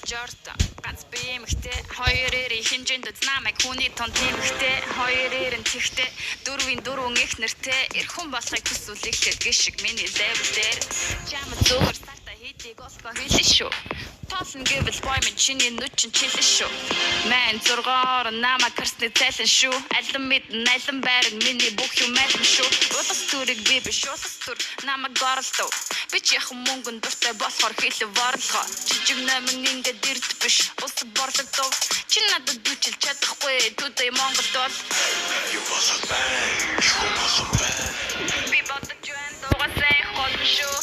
Jordan ганц биемхтэй хоёрын хинжээнд намайг хүний тунд нэмхтэй хоёрын тэгхтэй дөрвөн их нэртэй эр хүн болохыг хүсвэл ихлээр гişиг миний левел дээр чам зүгээр стартаа хийдийг олбоо хэлсэн шүү тоолн гэвэл бой минь чиний нүд чин чилэн шүү мэн зургаар намайг карсны цайлан шүү алин мэдэн алин байран миний бүх юм алин шүү улас төрийг би биш улас төр намайг горлоо би ч яхан мөнгөнд дуртай болохоор хэлэв ворлогоо жижиг намын ингээд дэрд биш ус борлогдов чи надад дүүчил чадахгүй төдөө Монголд бол юу болох бай би бодож байна дугасай хол шүү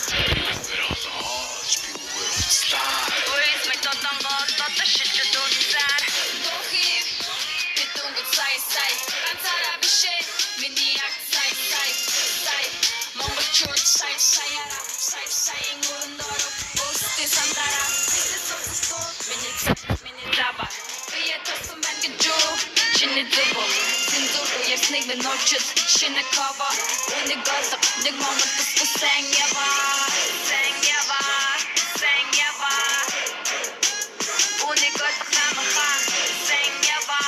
Снег на ночью, шинэ кава, уни газа, нэг Монгол бүс сэньява. Уни газа хамаха, сэньява.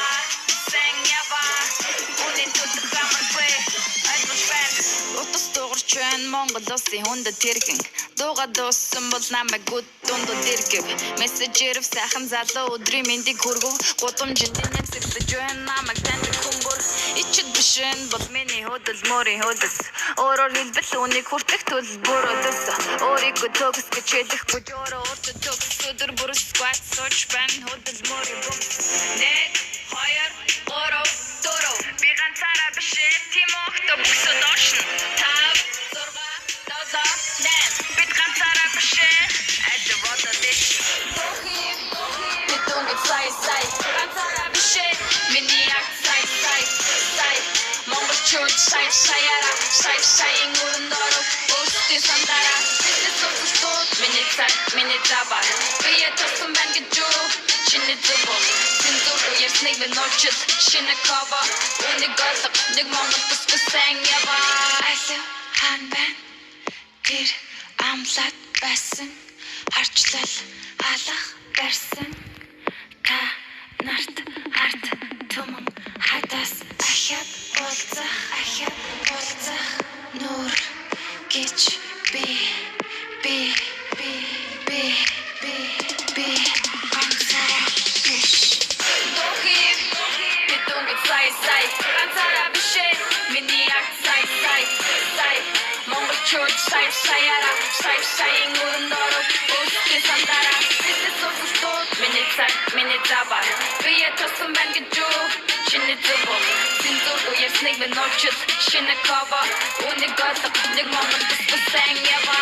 Уни тут хамарбэ, айдвашвэн. Утас дуурчэн Монгол улсын хүндэд тэргэн. Дууга дууссан бол намайг гүд дундад дэргэв. Мессежээр сайхан залуу өдрийн мэндийг хүргэв. Гудамжинд нэмсэглэж байна намайг танд хүмбэр. Ичид бишэн бол миний хөдөл мөрийн хөдөлс. Өөрөөр хэлбэл үнийг хүртэх төлбөр өдөөс. Өөрийгөө төгс гэж хэлэхгүй өөрөө өөртөө төгс өдөр бүр squat сууж байна хөдөл мөрийн бөмбөг. 1 2 3 4 би ганцаараа биш тийм өгтө бүсөө доошин. 5 6 7 8 бид ганцаараа биш аль бодо дэш. Битүүнг сай ганцаараа биш миний яг сай Монгол сай ingurundoro Osti sandara Sot Миний забар Бие тосон байна гэж юу Чиний зүбо Синзуру ясныг би ночид Шинэ кава Уни голог Нэг Монгол бүсгүсэн ява Алив хаан байна Тэр амлаад байсан Харчлал алах барьсан Та нарт арт Түмэн хадас Ахяд болцах Нуур гэж би ганцаараа биш Дохи битүүнг сай ганцаараа биш миний яг сай Монгол саяра ingurundoro Osti sandara Миний забар бие тосон байна гэж юу Чиний зүбо Синзуру ясныг би ночид Шинэ кава Уни голог Нэг Монгол бүсгүсэн ява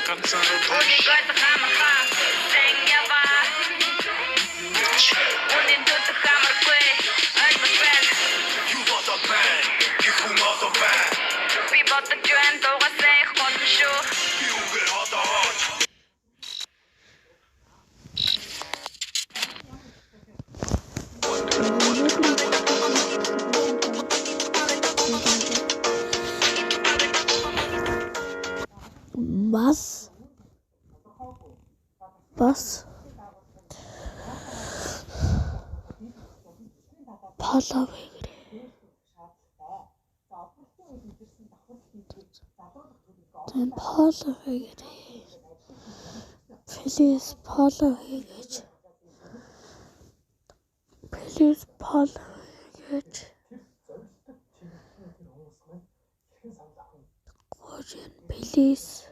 Уни голог хамаха Сэньява Уни тут хамаргүй Айдвашвэн You want a bang You want a bang Би бодож байна дугасай хол шүү You will hot Бас Follow Then follow Please follow Please follow Please